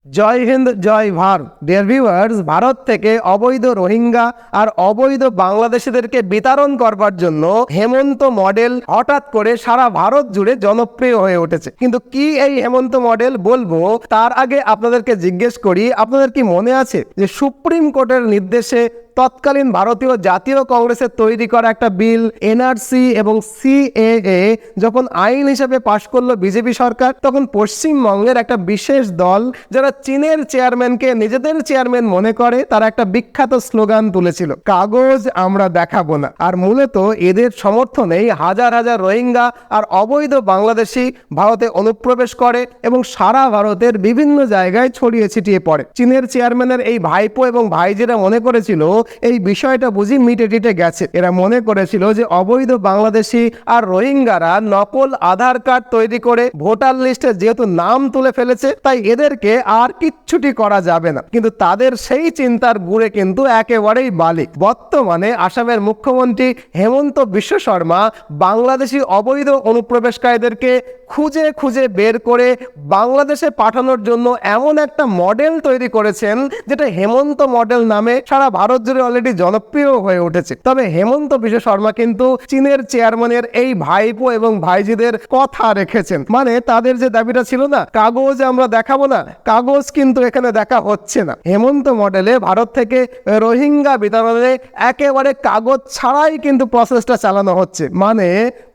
জয় হিন্দ, জয় Bharat. Dear viewers, Bharat থেকে অবৈধ রোহিঙ্গা আর অবৈধ বাংলাদেশিদেরকে বিতরণ করবার জন্য হেমন্ত মডেল হঠাৎ করে সারা ভারত জুড়ে জনপ্রিয় হয়ে উঠেছে। কিন্তু কি এই হেমন্ত মডেল বলবো তার আগে আপনাদেরকে জিজ্ঞেস করি, আপনাদের কি মনে আছে যে সুপ্রিম কোর্টের নির্দেশে তৎকালীন ভারতীয় জাতীয় কংগ্রেসের তৈরি করা একটা বিল এনআরসি এবং সিএএ যখন আইন হিসেবে পাশ করলো বিজেপি সরকার, তখন পশ্চিমবঙ্গের একটা বিশেষ দল যারা চীনের চেয়ারম্যানকে নিজেদের চেয়ারম্যান মনে করে, তারা একটা বিখ্যাত স্লোগান তুলেছিল, কাগজ আমরা দেখাবো না। আর মূলত এদের সমর্থনেই হাজার হাজার রোহিঙ্গা আর অবৈধ বাংলাদেশি ভারতে অনুপ্রবেশ করে এবং সারা ভারতের বিভিন্ন জায়গায় ছড়িয়ে ছিটিয়ে পড়ে। চীনের চেয়ারম্যানের এই ভাইপো এবং ভাইজিরা মনে করেছিল এই বিষয়টা বুঝি মিটে টিটে গেছে। এরা মনে করেছিল যে অবৈধ বাংলাদেশি আর রোহিঙ্গারা নকল আধার কার্ড তৈরি করে ভোটার লিস্টে যেহেতু নাম তুলে ফেলেছে, তাই এদেরকে আর কিচ্ছুটি করা যাবে না। কিন্তু তাদের সেই চিন্তার গুড়ে কিন্তু একেবারেই বালিক। বর্তমানে আসামের মুখ্যমন্ত্রী হেমন্ত বিশ্ব শর্মা বাংলাদেশি অবৈধ অনুপ্রবেশকারীদেরকে খুঁজে খুঁজে বের করে বাংলাদেশে পাঠানোর জন্য এমন একটা মডেল তৈরি করেছেন যেটা হেমন্ত মডেল নামে সারা ভারত জুড়ে অলরেডি জনপ্রিয় হয়ে উঠেছে। তবে হেমন্ত বিশ্ব শর্মা কিন্তু চীনের চেয়ারম্যানের এই ভাইপো এবং ভাইজিদের কথা রেখেছেন। মানে তাদের যে দাবিটা ছিল না, কাগজ আমরা দেখাবো না, কাগজ কিন্তু এখানে দেখা হচ্ছে না। হেমন্ত মডেলে ভারত থেকে রোহিঙ্গা বিতরণে একেবারে কাগজ ছাড়াই কিন্তু প্রসেসটা চালানো হচ্ছে, মানে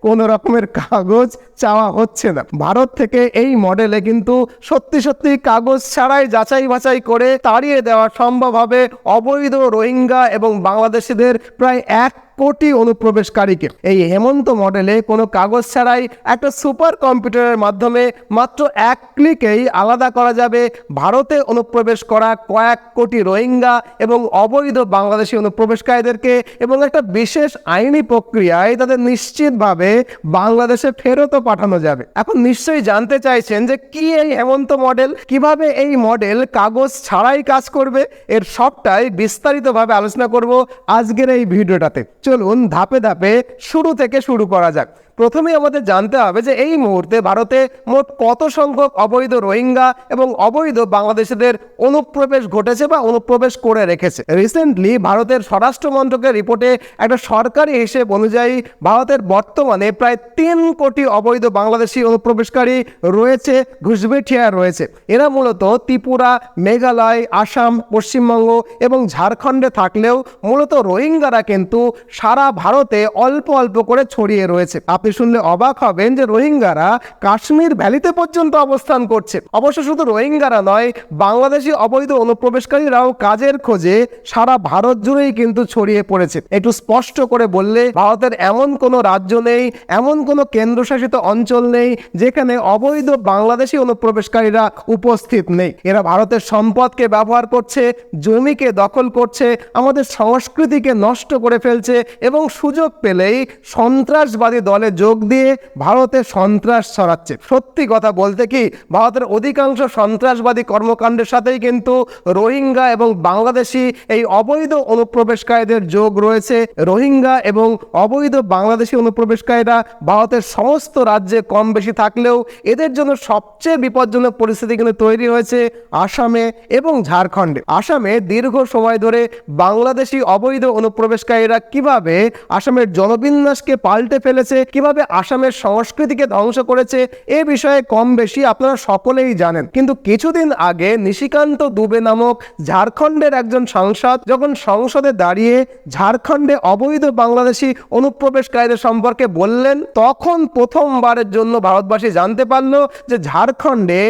কোন রকমের কাগজ চাওয়া হচ্ছে না। ভারত থেকে এই মডেলে কিন্তু সত্যি সত্যি কাগজ ছাড়াই যাচাই বাছাই করে তাড়িয়ে দেওয়া সম্ভব হবে অবৈধ রোহিঙ্গা এবং বাংলাদেশিদের প্রায় 1 কোটি অনুপ্রবেশকারীকে। এই হেমন্ত মডেলে কোনো কাগজ ছাড়াই একটা সুপার কম্পিউটারের মাধ্যমে মাত্র 1 ক্লিকেই আলাদা করা যাবে ভারতে অনুপ্রবেশ করা কয়েক কোটি রোহিঙ্গা এবং অবৈধ বাংলাদেশি অনুপ্রবেশকারীদেরকে, এবং একটা বিশেষ আইনি প্রক্রিয়ায় তাদের নিশ্চিতভাবে বাংলাদেশে ফেরতও পাঠানো যাবে। এখন নিশ্চয়ই জানতে চাইছেন যে কি এই হেমন্ত মডেল, কিভাবে এই মডেল কাগজ ছাড়াই কাজ করবে। এর সবটাই বিস্তারিতভাবে আলোচনা করব আজকের এই ভিডিওটাতে। চলুন ধাপে ধাপে শুরু থেকে শুরু করা যাক। প্রথমেই আমাদের জানতে হবে যে এই মুহূর্তে ভারতে মোট কত সংখ্যক অবৈধ রোহিঙ্গা এবং অবৈধ বাংলাদেশিদের অনুপ্রবেশ ঘটেছে বা অনুপ্রবেশ করে রেখেছে। রিসেন্টলি ভারতের স্বরাষ্ট্র মন্ত্রকের রিপোর্টে একটা সরকারি হিসেব অনুযায়ী ভারতের বর্তমানে প্রায় 3 কোটি অবৈধ বাংলাদেশি অনুপ্রবেশকারী রয়েছে, ঘুষবেঠিয়া রয়েছে। এরা মূলত ত্রিপুরা, মেঘালয়, আসাম, পশ্চিমবঙ্গ এবং ঝাড়খণ্ডে থাকলেও মূলত রোহিঙ্গারা কিন্তু সারা ভারতে অল্প অল্প করে ছড়িয়ে রয়েছে। আপনি শুনলে অবাক হবেন যে রোহিঙ্গারা কাশ্মীর ভ্যালিতে পর্যন্ত অবস্থান করছে। অবশ্য শুধু রোহিঙ্গারা নয়, বাংলাদেশি অবৈধ অনুপ্রবেশকারীরাও কাজের খোঁজে সারা ভারত জুড়েই কিন্তু ছড়িয়ে পড়েছে। একটু স্পষ্ট করে বললে, ভারতের এমন কোনো রাজ্য নেই, এমন কোনো কেন্দ্রশাসিত অঞ্চল নেই যেখানে অবৈধ বাংলাদেশি অনুপ্রবেশকারীরা উপস্থিত নেই। এরা ভারতের সম্পদকে ব্যবহার করছে, জমিকে দখল করছে, আমাদের সংস্কৃতিকে নষ্ট করে ফেলছে এবং সুযোগ পেলেই সন্ত্রাসবাদী দলে যোগ দিয়ে ভারতে সন্ত্রাস ছড়াচ্ছে। সত্যি কথা বলতে কি, ভারতের অধিকাংশ সন্ত্রাসবাদী কর্মকাণ্ডের সাথেই কিন্তু রোহিঙ্গা এবং বাংলাদেশি এই অবৈধ অনুপ্রবেশকারীদের যোগ রয়েছে। রোহিঙ্গা এবং অবৈধ বাংলাদেশি অনুপ্রবেশকারীরা ভারতের সমস্ত রাজ্যে কম বেশি থাকলেও এদের জন্য সবচেয়ে বিপজ্জনক পরিস্থিতি কিন্তু তৈরি হয়েছে আসামে এবং ঝাড়খণ্ডে। আসামে দীর্ঘ সময় ধরে বাংলাদেশি অবৈধ অনুপ্রবেশকারীরা কিভাবে আসামের জনবিন্যাসকে পাল্টে ফেলেছে, কিভাবে আসামের সংস্কৃতিকে ধ্বংস করেছে, এ বিষয়ে কম বেশি আপনারা সকলেই জানেন। কিন্তু কিছুদিন আগে নিশিকান্ত দুবে নামক ঝাড়খণ্ডের একজন সাংসদ যখন সংসদে দাঁড়িয়ে ঝাড়খণ্ডে অবৈধ বাংলাদেশি অনুপ্রবেশকারীদের সম্পর্কে বললেন, তখন প্রথমবারের জন্য ভারতবাসী জানতে পারলো যে ঝাড়খণ্ডে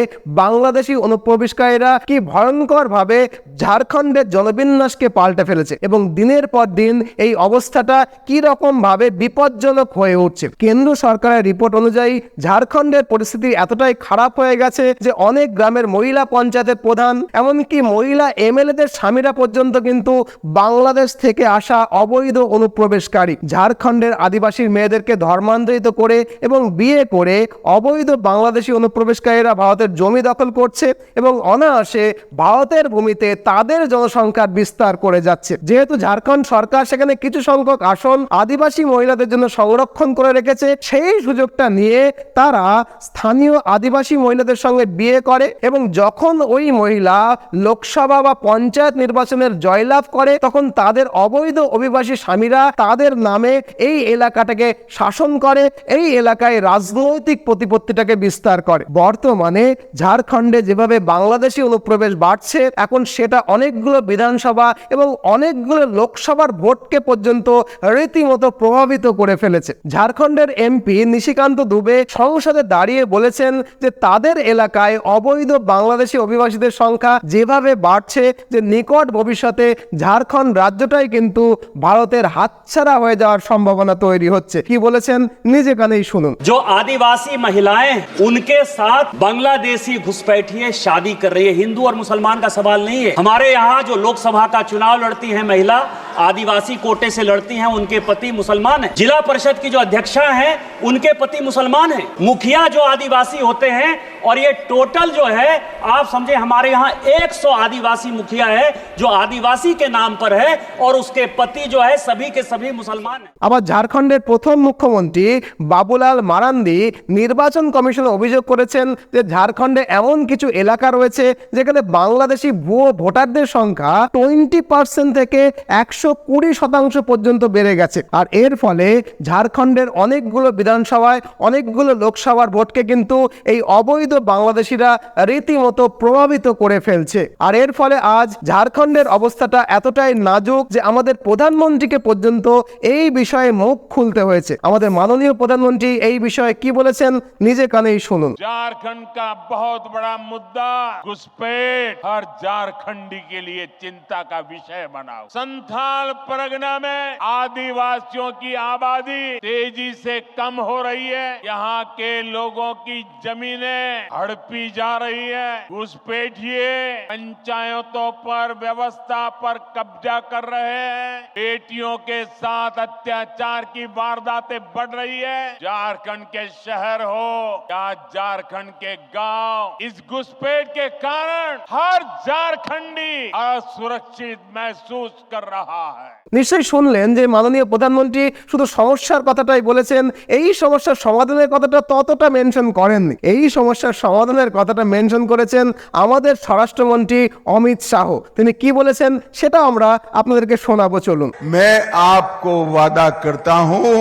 বাংলাদেশি অনুপ্রবেশকারীরা কি ভয়ঙ্কর ভাবে ঝাড়খণ্ডের জনবিন্যাসকে পাল্টে ফেলেছে এবং দিনের পর দিন এই অবস্থাটা কি রকম ভাবে বিপজ্জনক হয়ে উঠছে। কেন্দ্র সরকারের রিপোর্ট অনুযায়ী ঝাড়খণ্ডের পরিস্থিতি এতটাই খারাপ হয়ে গেছে যে অনেক গ্রামের মহিলা পঞ্চায়েতের প্রধান, এমনকি মহিলা এমএলএদের স্বামীরা পর্যন্ত কিন্তু বাংলাদেশ থেকে আসা অবৈধ অনুপ্রবেশকারী। ঝাড়খণ্ডের আদিবাসী মেয়েদেরকে ধর্মান্তরিত করে এবং বিয়ে করে অবৈধ বাংলাদেশি অনুপ্রবেশকারীরা ভারতের জমি দখল করছে এবং অনায়াসে ভারতের ভূমিতে তাদের জনসংখ্যার বিস্তার করে যাচ্ছে। যেহেতু ঝাড়খণ্ড সরকার সেখানে কিছু সংখ্যক আসন আদিবাসী মহিলাদের জন্য সংরক্ষণ করে রেখেছে, গেছে, সেই সুযোগটা নিয়ে তারা স্থানীয় আদিবাসী মহিলাদের সঙ্গে বিয়ে করে এবং যখন ওই মহিলা লোকসভা বা পঞ্চায়েত নির্বাচনের জয়লাভ করে তখন তাদের অবৈধ অভিবাসী স্বামীরা তাদের নামে এই এলাকাটাকে শাসন করে, এই এলাকায় রাজনৈতিক প্রতিপত্তিটাকে বিস্তার করে। বর্তমানে ঝাড়খণ্ডে যেভাবে বাংলাদেশি অনুপ্রবেশ বাড়ছে, এখন সেটা অনেকগুলো বিধানসভা এবং অনেকগুলো লোকসভার ভোটকে পর্যন্ত রীতিমতো প্রভাবিত করে ফেলেছে। ঝাড়খণ্ডের এমপি নিশিকান্ত দুবে সংসদে দাঁড়িয়ে বলেছেন যে তাদের এলাকায় অবৈধ বাংলাদেশি অভিবাসীদের সংখ্যা যেভাবে বাড়ছে যে নিকট ভবিষ্যতে ঝাড়খণ্ড রাজ্যটাই কিন্তু ভারতের হাতছাড়া হয়ে যাওয়ার সম্ভাবনা তৈরি হচ্ছে। কি বলেছেন নিজে কানেই শুনুন। जो आदिवासी महिलाएं उनके साथ बांग्लादेशी घुसपैठिए शादी कर रही है। हिंदू और मुसलमान का सवाल नहीं है। हमारे यहाँ जो लोकसभा का चुनाव लड़ती है महिला, आदिवासी कोटे से लड़ती हैं, उनके पति मुसलमान हैं। जिला परिषद की जो अध्यक्षा हैं उनके पति मुसलमान हैं। मुखिया जो आदिवासी होते हैं, और ये टोटल जो है आप समझे हमारे यहाँ 100 आदिवासी मुखिया है जो आदिवासी के नाम पर है, और उसके पति जो है सभी के सभी मुसलमान हैं। আবার ঝাড়খণ্ডের প্রথম মুখ্যমন্ত্রী বাবুলাল মারান্ডি নির্বাচন কমিশনে অভিযোগ করেছেন যে ঝাড়খণ্ডে এমন কিছু এলাকা রয়েছে যেখানে বাংলাদেশি ভুয়ো ভোটারদের সংখ্যা 20% থেকে 120% পর্যন্ত বেড়ে গেছে। আর এর ফলে ঝাড়খণ্ডের অনেকগুলো বিধানসভায়, অনেকগুলো লোকসভার ভোটকে কিন্তু এই অবৈধ বাংলাদেশিরা রীতিমতো প্রভাবিত করে ফেলছে। আর এর ফলে আজ ঝাড়খণ্ডের অবস্থাটা এতটাই নাজুক যে আমাদের প্রধানমন্ত্রীকে পর্যন্ত এই বিষয়ে মুখ খুলতে হয়েছে। আমাদের মাননীয় প্রধানমন্ত্রী এই বিষয়ে কি বলেছেন নিজে কানেই শুনুন। झारखंड का बहुत बड़ा मुद्दा घुसपैठ हर झारखंडी के लिए चिंता का विषय बना। संथाल परगना में आदिवासियों की आबादी तेजी से कम हो रही है। यहाँ के लोगों की जमीनें हड़पी जा रही है। घुसपैठिए पंचायतों पर, व्यवस्था पर कब्जा कर रहे हैं। बेटियों के साथ अत्याचार की वारदातें बढ़ रही है। झारखंड के शहर हो या झारखंड के गांव, इस घुसपैठ के कारण हर झारखंडी असुरक्षित महसूस कर रहा है। নিশ্চয়ই শুনলেন যে মাননীয় প্রধানমন্ত্রী শুধু সমস্যার কথাটাই বলেছেন, এই সমস্যার সমাধানের কথাটা ততটা মেনশন করেননি। এই সমস্যার সমাধানের কথাটা মেনশন করেছেন আমাদের স্বরাষ্ট্রমন্ত্রী অমিত শাহ। তিনি কি বলেছেন সেটা আমরা আপনাদেরকে শোনাবো, চলুন। मैं आपको वादा करता हूं,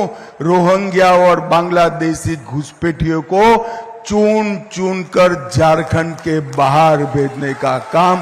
रोहिंग्या और बांग्लादेशी घुसपैठियों को चुन चुन कर झारखंड के बाहर भेजने का काम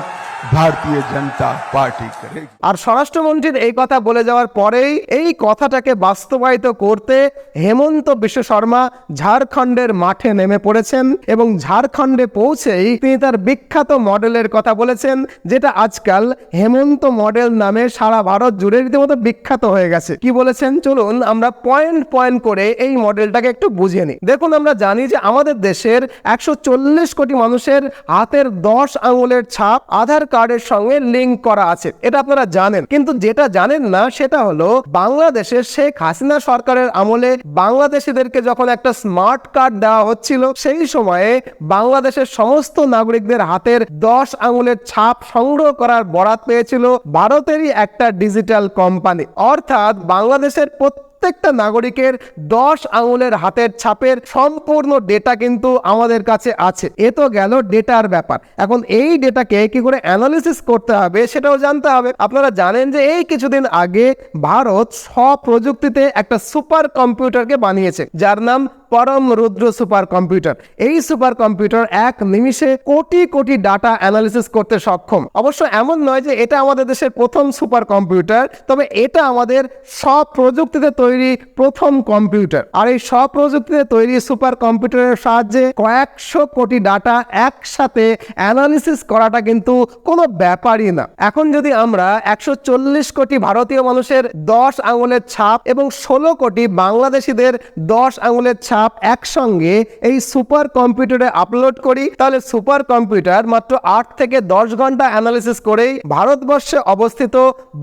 भारतीय जनता पार्टी करेगी। আর স্বরাষ্ট্রমন্ত্রীর এই কথা বলে যাওয়ার পরেই এই কথাটাকে বাস্তবায়িত করতে হেমন্ত বিশ্ব শর্মা ঝাড়খণ্ডের মাঠে নেমে পড়েছেন এবং ঝাড়খণ্ডে পৌঁছেই তিনি তার বিখ্যাত মডেলের কথা বলেছেন, যেটা আজকাল হেমন্ত মডেল নামে সারা ভারত জুড়ে রীতিমতো বিখ্যাত হয়ে গেছে। কি বলেছেন চলুন আমরা পয়েন্ট পয়েন্ট করে এই মডেলটাকে একটু বুঝে নিই। দেখুন, আমরা জানি যে আমাদের দেশের 140 কোটি মানুষের হাতের 10 আঙুলের ছাপ আধার কার্ডের সঙ্গে লিংক করা আছে, এটা আপনারা জানেন। কিন্তু যেটা জানেন না সেটা হলো বাংলাদেশের শেখ হাসিনা সরকারের আমলে বাংলাদেশিদেরকে যখন একটা স্মার্ট কার্ড দেওয়া হচ্ছিল, সেই সময়ে বাংলাদেশের সমস্ত নাগরিকদের হাতের 10 আঙুলের ছাপ সংগ্রহ করার বরাত পেয়েছিল ভারতেরই একটা ডিজিটাল কোম্পানি। অর্থাৎ বাংলাদেশের প্রত্যেকটা নাগরিকের 10 আঙুলের হাতের ছাপের সম্পূর্ণ ডেটা কিন্তু আমাদের কাছে আছে। এ তো গেল ডেটার ব্যাপার। এখন এই ডেটাকে কি করে অ্যানালিসিস করতে হবে সেটাও জানতে হবে। আপনারা জানেন যে এই কিছুদিন আগে ভারত স্বপ্রযুক্তিতে একটা সুপার কম্পিউটারকে বানিয়েছে, যার নাম পরম রুদ্র সুপার কম্পিউটার। এই সুপার কম্পিউটার এক নিমিষে কোটি কোটি ডাটা অ্যানালিসিস করতে সক্ষম। অবশ্য এমন নয় যে এটা আমাদের দেশের প্রথম সুপার কম্পিউটার, তবে এটা আমাদের স্বপ্রযুক্তিতে তৈরি প্রথম কম্পিউটার। আর এই স্বপ্রযুক্তিতে তৈরি সুপার কম্পিউটারের সাহায্যে কয়েকশো কোটি ডাটা একসাথে অ্যানালিসিস করাটা কিন্তু কোনো ব্যাপারই না। এখন যদি আমরা 140 কোটি ভারতীয় মানুষের 10 আঙুলের ছাপ এবং 16 কোটি বাংলাদেশিদের 10 আঙুলের ছাপ চাপ একসঙ্গে এই সুপার কম্পিউটারে আপলোড করি, তাহলে সুপার কম্পিউটার মাত্র 8 থেকে 10 ঘন্টা অ্যানালিসিস করেই ভারতবর্ষে অবস্থিত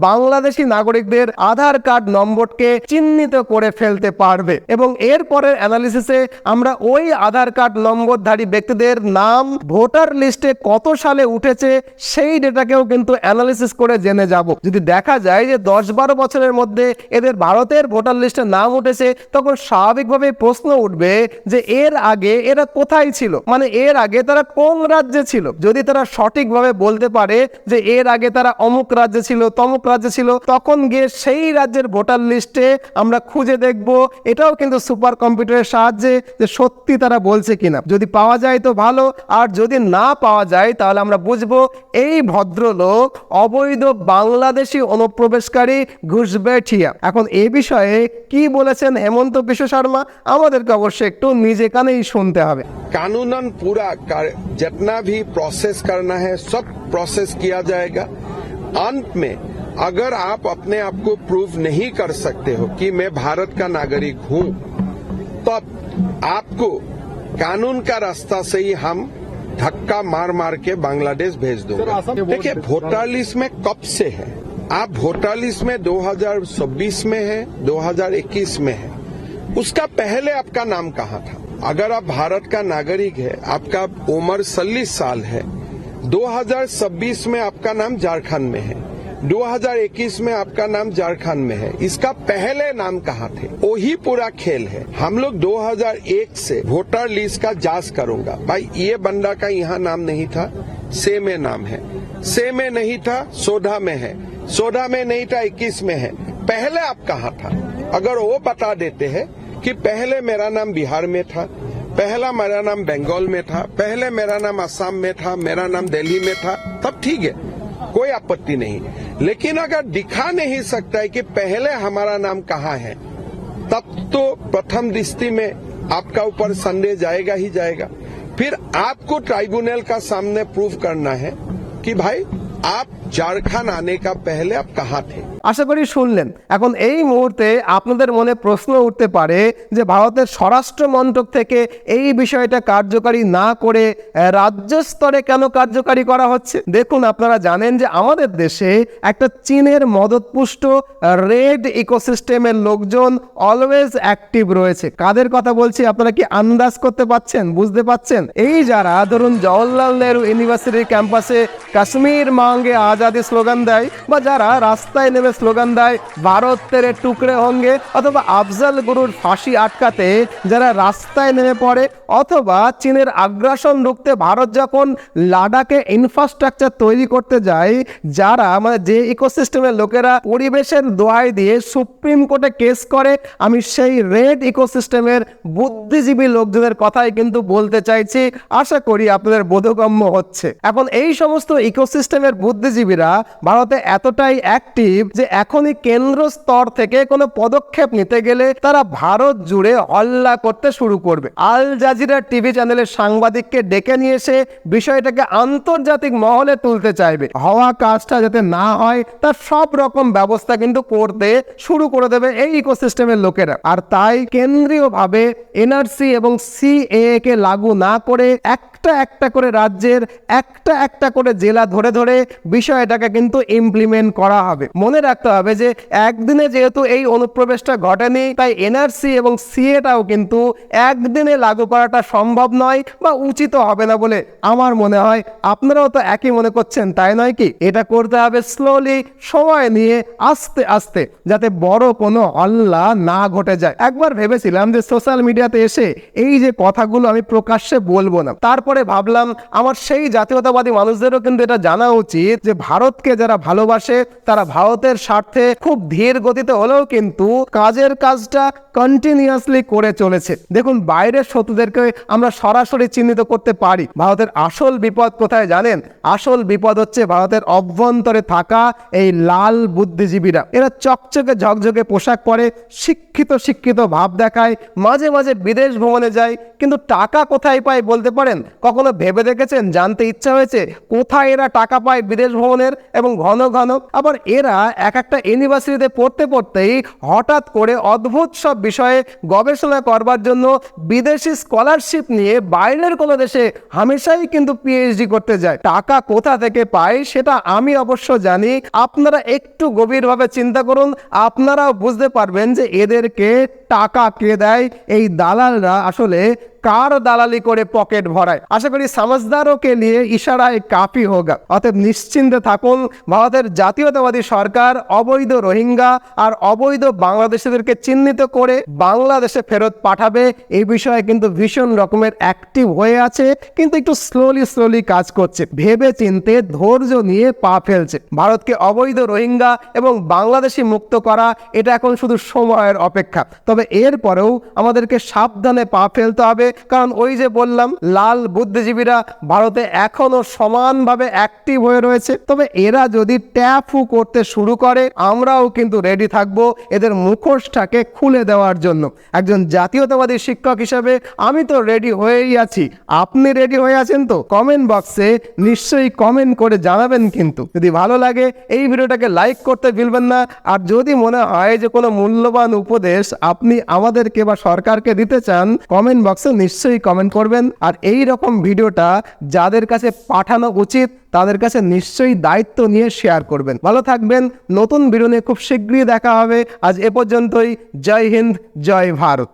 বাংলাদেশি নাগরিকদের আধার কার্ড নম্বরকে চিহ্নিত করে ফেলতে পারবে এবং এর পরের অ্যানালিসিসে আমরা ওই আধার কার্ড নম্বরধারী ব্যক্তিদের নাম ভোটার লিস্টে কত সালে উঠেছে সেই ডেটাকেও কিন্তু অ্যানালিসিস করে জেনে যাব। যদি দেখা যায় যে 10-12 বছরের মধ্যে এদের ভারতের ভোটার লিস্টে নাম উঠেছে, তখন স্বাভাবিকভাবে প্রশ্ন উঠবে যে এর আগে এরা কোথায় ছিল, মানে এর আগে তারা কোন রাজ্যে ছিল। যদি তারা সঠিকভাবে বলতে পারে যে এর আগে তারা অমুক রাজ্যে ছিল, তমুক রাজ্যে ছিল, তখন গিয়ে সেই রাজ্যের ভোটার লিস্টে আমরা খুঁজে দেখব। এটাও কিন্তু সুপার কম্পিউটারের সাহায্যে যে সত্যি তারা বলছে কিনা। যদি পাওয়া যায় তো ভালো, আর যদি না পাওয়া যায় তাহলে আমরা বুঝবো এই ভদ্রলোক অবৈধ বাংলাদেশি অনুপ্রবেশকারী ঘুষবেঠিয়া। এখন এই বিষয়ে কি বলেছেন হেমন্ত বিশ্ব শর্মা, আমাদেরকে অবশ্যই একটু নিজে কানেই শুনতে হবে। कानूनन पूरा जितना भी प्रोसेस करना है सब प्रोसेस किया जाएगा। अंत में अगर आप अपने आप को प्रूव नहीं कर सकते हो कि मैं भारत का नागरिक हूं, तो आपको कानून का रास्ता से ही हम धक्का मार मार के बांग्लादेश भेज दूंगा। देखिए, वोटर लिस्ट में कब से है? आप वोटर लिस्ट में 2026 में है, 2021 में है, उसका पहले आपका नाम कहाँ था? अगर आप भारत का नागरिक है, आपका उम्र 40 साल है, 2026 में आपका नाम झारखंड में है, 2021 में आपका नाम झारखंड में है, इसका पहले नाम कहाँ थे? वही पूरा खेल है। हम लोग 2001 से वोटर लिस्ट का जांच करूंगा, भाई ये बंदा का यहाँ नाम नहीं था, से में नाम है, से में नहीं था, सोडा में है, सोडा में नहीं था, 21 में है, पहले आप कहाँ था? अगर वो बता देते हैं कि पहले मेरा नाम बिहार में था, पहला मेरा नाम बंगाल में था, पहले मेरा नाम असम में था, मेरा नाम दिल्ली में था, तब ठीक है, कोई आपत्ति नहीं। लेकिन अगर दिखा नहीं सकता है कि पहले हमारा नाम कहाँ है, तब तो प्रथम दृष्टि में आपका ऊपर संदेह जाएगा ही जाएगा। फिर आपको ट्राइब्यूनल का सामने प्रूव करना है कि भाई आप झारखंड आने का पहले आप कहाँ थे। আশা করি শুনলেন। এখন এই মুহূর্তে আপনাদের মনে প্রশ্ন উঠতে পারে যে ভারতের স্বরাষ্ট্র মন্ত্রক থেকে এই বিষয়টা কার্যকারী না করে রাজ্য স্তরে কেন কার্যকারী করা হচ্ছে। দেখুন, আপনারা জানেন যে আমাদের দেশে একটা চীনের মদতপুষ্ট রেড ইকোসিস্টেমের লোকজন অলওয়েজ অ্যাক্টিভ রয়েছে। কাদের কথা বলছি আপনারা কি আন্দাজ করতে পাচ্ছেন, বুঝতে পাচ্ছেন? এই যারা ধরুন জওহরলাল নেহরু ইউনিভার্সিটির ক্যাম্পাসে কাশ্মীর মাঙ্গে আজাদি স্লোগান দেয়, বা যারা রাস্তায় নেমে স্লোগান দেয় ভারত তেরে টুকরে হোঙ্গে, অথবা আফজল গুরুর ফাঁসি আটকাতে যারা রাস্তায় নেমে পড়ে, অথবা চীনের আগ্রাসন রুখতে ভারত যখন লাদাখে ইনফ্রাস্ট্রাকচার তৈরি করতে যায়, যারা মানে যে ইকোসিস্টেমের লোকেরা পরিবেশের দোহাই দিয়ে সুপ্রিম কোর্টে কেস করে, আমি সেই রেড ইকোসিস্টেমের বুদ্ধিজীবী লোকজনের কথাই কিন্তু বলতে চাইছি। আশা করি আপনাদের বোধগম্য হচ্ছে। এখন এই সমস্ত ইকোসিস্টেমের বুদ্ধিজীবীরা ভারতে এতটাই অ্যাক্টিভ যে এখনই কেন্দ্র স্তর থেকে কোনো পদক্ষেপ নিতে গেলে তারা ভারত জুড়ে হল্লা করতে শুরু করবে। আল জাজিরা টিভি চ্যানেলের সাংবাদিককে ডেকে নিয়ে এসে বিষয়টাকে আন্তর্জাতিক মহলে তুলতে চাইবে। হওয়া কাজটা যাতে না হয় তার সব রকম ব্যবস্থা কিন্তু করতে শুরু করে দেবে এই ইকোসিস্টেমের লোকেরা। আর তাই কেন্দ্রীয়ভাবে এনআরসি এবং সিএএ কে লাগু না করে একটা একটা করে রাজ্যের একটা একটা করে জেলা ধরে ধরে বিষয়টাকে কিন্তু ইমপ্লিমেন্ট করা হবে। মনে রাখতে হবে যে একদিনে যেহেতু এই অনুপ্রবেশটা ঘটেনি, তাই এনআরসি এবং সিএটাও কিন্তু একদিনে লাগু করাটা সম্ভব নয় বা উচিত হবে না বলে আমার মনে হয়। আপনারাও তো একই মনে করছেন, তাই নয় কি? এটা করতে হবে স্লোলি, সময় নিয়ে, আস্তে আস্তে, যাতে বড় কোনো হল্লা না ঘটে যায়। একবার ভেবেছিলাম যে সোশ্যাল মিডিয়াতে এসে এই যে কথাগুলো আমি প্রকাশ্যে বলবো না, তারপরে ভাবলাম আমার সেই জাতীয়তাবাদী মানুষদেরও কিন্তু এটা জানা উচিত যে ভারতকে যারা ভালোবাসে তারা ভারতের স্বার্থে খুব ধীর গতিতে হলেও কিন্তু কাজের কাজটা কন্টিনিউয়াসলি করে চলেছে। দেখুন, বাইরের শত্রুদেরকে আমরা সরাসরি চিহ্নিত করতে পারি। ভারতের আসল বিপদ কোথায় জানেন? আসল বিপদ হচ্ছে ভারতের অভ্যন্তরে থাকা এই লাল বুদ্ধিজীবীরা। এরা চকচকে ঝকঝকে পোশাক পরে, শিক্ষিত ভাব দেখায়, মাঝে মাঝে বিদেশ ভ্রমণে যায়, কিন্তু টাকা কোথায় পায় বলতে পারেন? কখনো ভেবে দেখেছেন, জানতে ইচ্ছা হয়েছে কোথায় এরা টাকা পায় বিদেশ ভ্রমণের এবং ঘন ঘন। আবার এরা এক একটা ইউনিভার্সিটিতে পড়তে পড়তেই হঠাৎ করে অদ্ভুত সব বিষয়ে গবেষণা করবার জন্য বিদেশি স্কলারশিপ নিয়ে বাইরের কোনো দেশে হামেশাই কিন্তু পিএইচডি করতে যায়। টাকা কোথা থেকে পায় সেটা আমি অবশ্য জানি, আপনারা একটু গভীরভাবে চিন্তা করুন, আপনারাও বুঝতে পারবেন যে এদেরকে টাকা কে দেয়, এই দালালরা আসলে কার দালালি করে পকেট ভরায়। আশা করি সমঝদারও কে লিয়ে ইশারায় কাফি হোগা। অতএব নিশ্চিন্তে থাকুন, ভারতের জাতীয়তাবাদী সরকার অবৈধ রোহিঙ্গা আর অবৈধ বাংলাদেশিদেরকে চিহ্নিত করে বাংলাদেশে ফেরত পাঠাবে এই বিষয়ে কিন্তু ভীষণ রকমের অ্যাক্টিভ হয়ে আছে, কিন্তু একটু স্লোলি কাজ করছে, ভেবে চিন্তে ধৈর্য নিয়ে পা ফেলছে। ভারতকে অবৈধ রোহিঙ্গা এবং বাংলাদেশি মুক্ত করা এটা এখন শুধু সময়ের অপেক্ষা। তবে এরপরেও আমাদেরকে সাবধানে পা ফেলতে হবে, কারণ ওই যে বললাম লাল বুদ্ধিজীবীরা ভারতে এখনো সমানভাবে অ্যাক্টিভ হয়ে রয়েছে। তবে এরা যদি ট্যাফু করতে শুরু করে আমরাও কিন্তু রেডি থাকবো এদের মুখোশটাকে খুলে দেওয়ার জন্য। একজন জাতীয়তাবাদী শিক্ষক হিসেবে আমি তো রেডি হয়েই আছি, আপনি রেডি হয়ে আছেন তো? কমেন্ট বক্সে নিশ্চয়ই কমেন্ট করে জানাবেন। কিন্তু যদি ভালো লাগে এই ভিডিওটাকে লাইক করতে ভুলবেন না। আর যদি মনে হয় যে কোনো মূল্যবান উপদেশ আপনি আমাদেরকে বা সরকারকে দিতে চান, কমেন্ট বক্সে নিশ্চয়ই কমেন্ট করবেন। আর এই রকম ভিডিওটা যাদের কাছে পাঠানো উচিত তাদের কাছে নিশ্চয়ই দায়িত্ব নিয়ে শেয়ার করবেন। ভালো থাকবেন, নতুন ভিডিও নিয়ে খুব শীঘ্রই দেখা হবে। আজ এ পর্যন্তই। জয় হিন্দ, জয় ভারত।